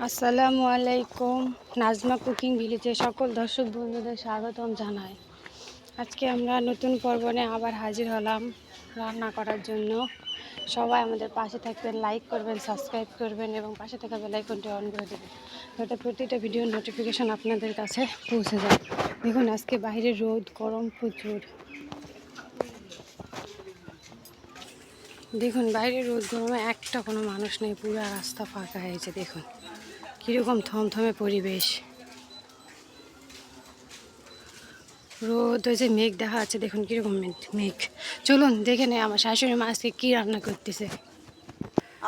আসসালামু আলাইকুম। নাজমা কুকিং ভিলেজে সকল দর্শক বন্ধুদের স্বাগতম জানাই। আজকে আমরা নতুন পর্ব নিয়ে আবার হাজির হলাম রান্না করার জন্য। সবাই আমাদের পাশে থাকবেন, লাইক করবেন, সাবস্ক্রাইব করবেন এবং পাশে থাকা বেল আইকনটি অন করে দেবেন, যাতে প্রতিটা ভিডিওর নোটিফিকেশন আপনাদের কাছে পৌঁছে যায়। দেখুন আজকে বাইরে রোদ গরম প্রচুর। দেখুন বাইরে রোদ গরমে একটা কোনো মানুষ নেই, পুরো রাস্তা ফাঁকা হয়েছে। দেখুন কীরকম থমথমে পরিবেশ। রোদ ওই যে মেঘ দেখা যাচ্ছে, দেখুন কীরকম মেঘ। চলুন দেখে নেই আমার শাশুড়ি মা আজকে কী রান্না করতেছে।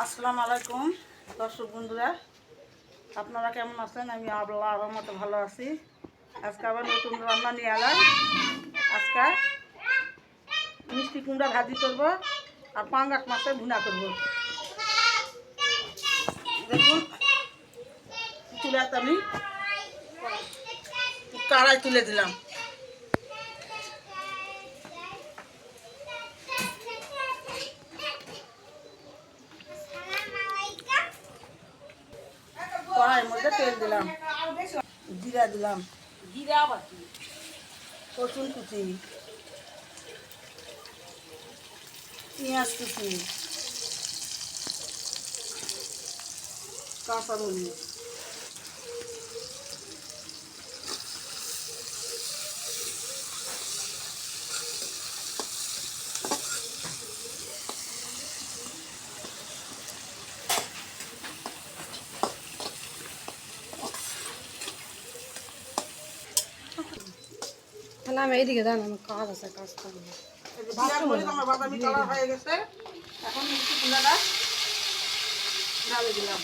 আসসালামু আলাইকুম দর্শক বন্ধুরা, আপনারা কেমন আছেন? আমি আল্লাহর মতো ভালো আছি। আজকে আবার নতুন রান্না নিয়ে এলাম। আজকে মিষ্টি কুমড়া ভাজি করব আর পাঙ্গাস মাছের ভুনা করব। দেখুন চুলাতে আমি কড়াই তুলে দিলাম। কড়াইয়ের মধ্যে তেল দিলাম, জিরা দিলাম, রসুন কুচি, পেঁয়াজ কুচি, কাঁচামরিচ, তাহলে আমি এইদিকে যান, আমার কাজ আছে, কাজ করবো। আমার বাদামি কালার হয়ে গেছে। এখন মিষ্টি কুমড়াটা ঢালে দিলাম।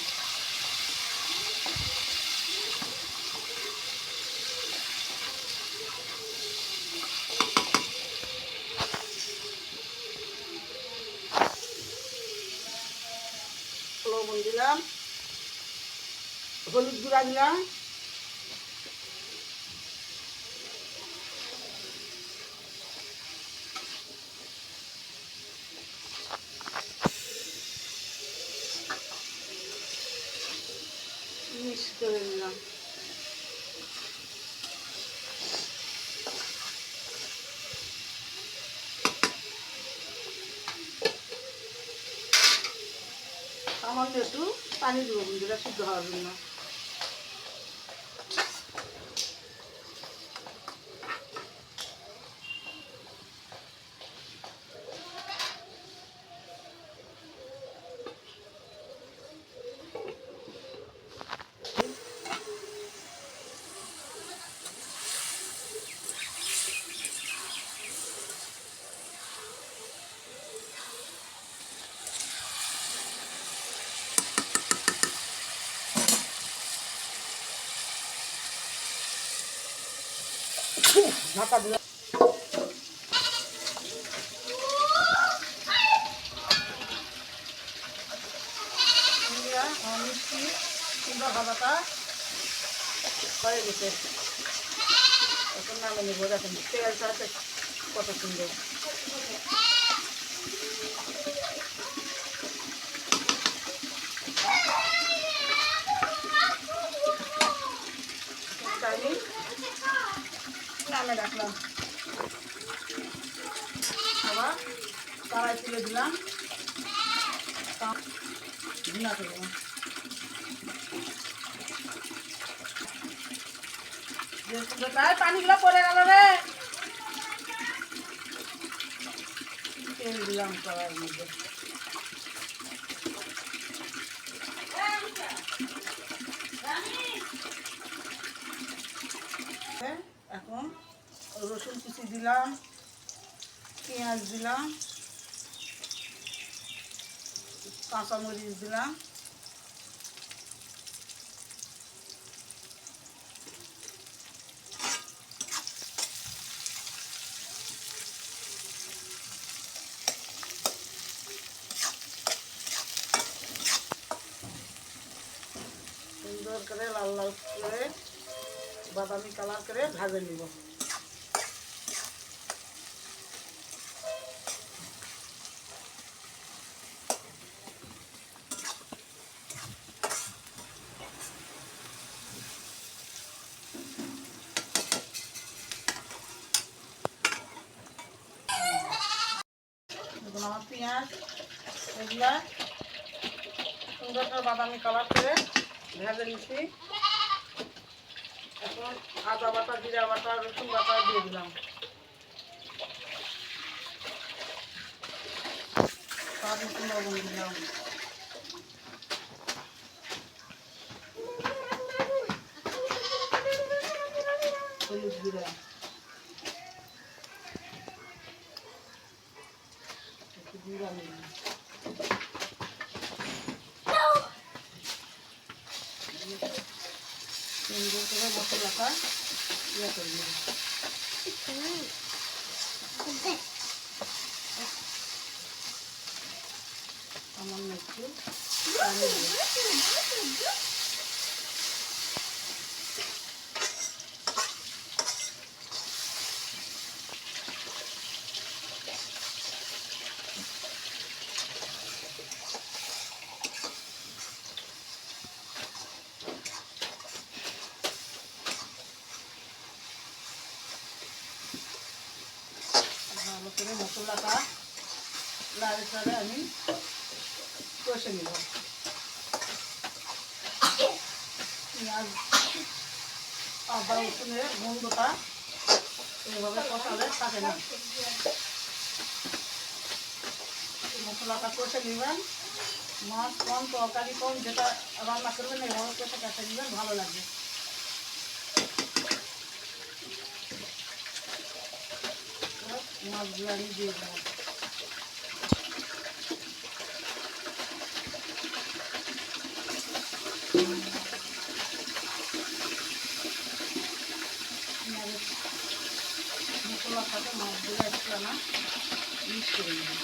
লবণ দিলাম, হলুদ গুঁড়া দিলাম, মিক্স করে দিলাম। সামান্য একটু পানি দেবো বন্ধুরা সিদ্ধ হওয়ার জন্য। ঢাকা দিলাম। মিষ্টি কুমড়া ভাজাটা হয়ে গেছে। এখন নামে নেব। দেখুন তেলটা কত সুন্দর। আমি নামে রাখলাম, আবার কড়াই তুলে দিলাম, ভুনা করবো। পানিগুলো পড়ে গেল রে। তেল দিলাম কড়াইয়ের মধ্যে। এখন রসুন কুচি দিলাম, পেঁয়াজ দিলাম, কাঁচামরিচ দিলাম, সুন্দর করে লাল লাল করে বাদামি কালার করে ভাজে নিব। পেঁয়াজ এগুলা সুন্দর করে বাদামি কালার করে ভেজে নিচ্ছি। এখন আদা বাটা, জিরা বাটা, রসুন বাটা দিয়ে দিলাম। স্বাদ মতো লবণ দিলাম। হলুদ গুঁড়া, একটু জিরা দিলাম। সুন্দর করে মশলাটা ইয়ে করে দিলাম। সামান্য একটু পানি দিলাম। ভালো করে মশলাটা লাড়ে চাড়ে আমি কষে নিব। পেঁয়াজ আদা রসুনের গন্ধটা এইভাবে কষালে থাকে না। মশলাটা কষে নেবেন। মাছ কম তরকারি কম যেটা রান্না করবেন এইভাবে কষে কষে নেবেন, ভালো লাগবে। মাছগুলো আমি দিয়ে দেবো। মশলার সাথে মাছগুলো একটু না মিক্স করে নেব।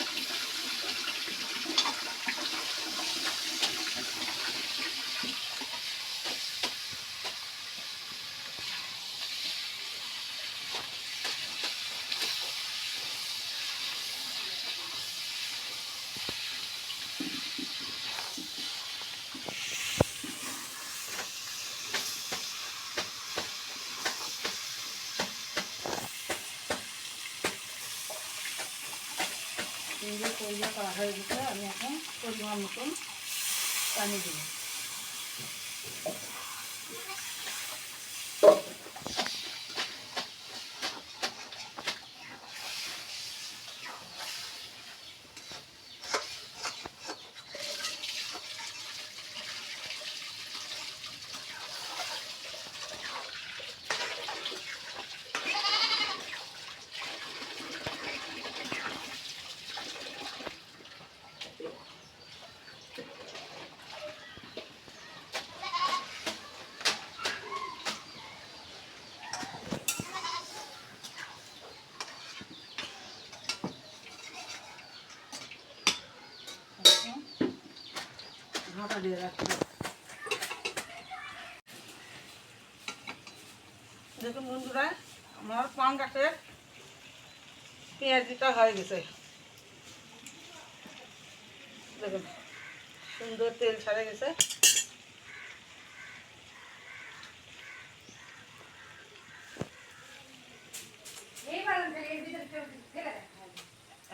সুন্দর তৈরি করা হয়ে গেছে। আমি এখন পরিমাণ মতন পানি দেব। ঢাকা দিয়ে রাখবো। দেখুন বন্ধুরা, আমার পান গাছের পেঁয়াজিটা হয়ে গেছে। দেখুন সুন্দর তেল ছাড়ে গেছে।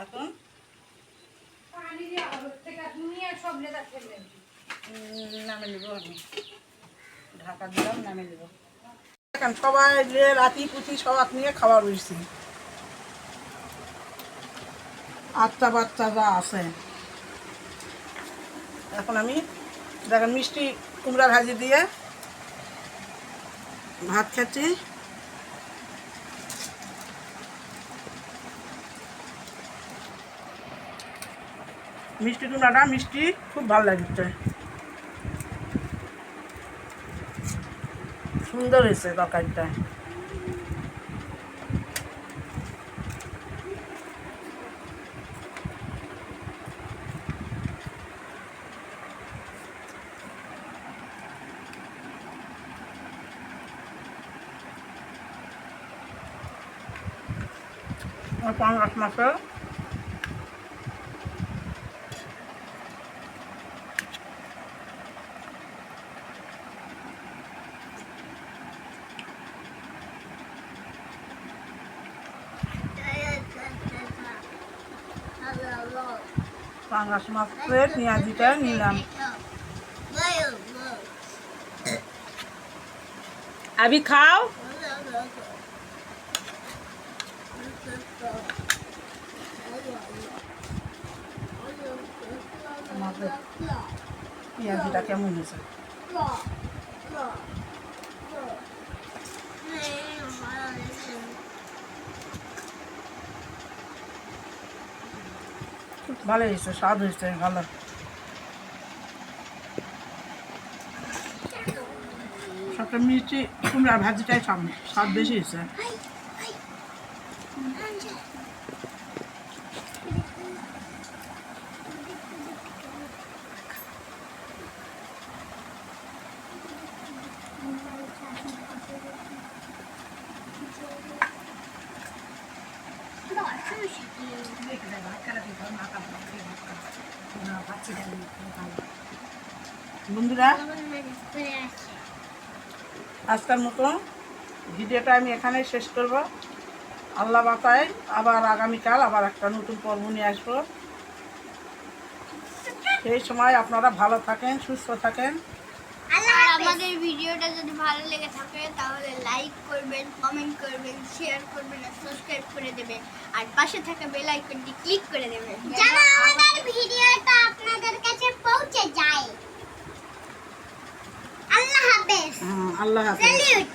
এখন নামে নেব। আমি ঢাকা দিলাম, নামে নেব। এখন সবাই যে রাতি পুঁথি সবাই নিয়ে খাবার বসছি। 8টা বাচ্চা যা আছে। এখন আমি দেখেন মিষ্টি কুমড়া ভাজি দিয়ে ভাত খাচ্ছি। মিষ্টি কুমড়াটা মিষ্টি খুব ভালো লাগছে, সুন্দর হয়েছে তরকারিটা। পাঙ্গাস মাছের পাঙ্গাস মাছের পেঁয়াজিটা নিলাম। আবি খাও। আমাদের পেঁয়াজিটা কেমন হয়েছে? খুব ভালো হয়েছে, স্বাদ হয়েছে ভালো। সবটা মিষ্টি কুমড়া ভাজিটাই স্বাদ বেশি হয়েছে। বন্ধুরা, আজকের মতো ভিডিওটা আমি এখানে শেষ করব। আল্লাহ বাতায় আবার আগামীকাল আবার একটা নতুন পর্ব নিয়ে আসবো। সেই সময় আপনারা ভালো থাকেন, সুস্থ থাকেন। আর আমাদের ভিডিওটা যদি ভালো লেগে থাকে তাহলে লাইক করবেন, কমেন্ট করবেন, শেয়ার করবেন আর সাবস্ক্রাইব করে দেবেন। আর পাশে থাকা বেল আইকনটি ক্লিক করে দেবেন যেন আমাদের ভিডিওটা আপনাদের কাছে পৌঁছে যায়। আল্লাহ হাফেজ। আল্লাহ হাফেজ। স্যালিউট।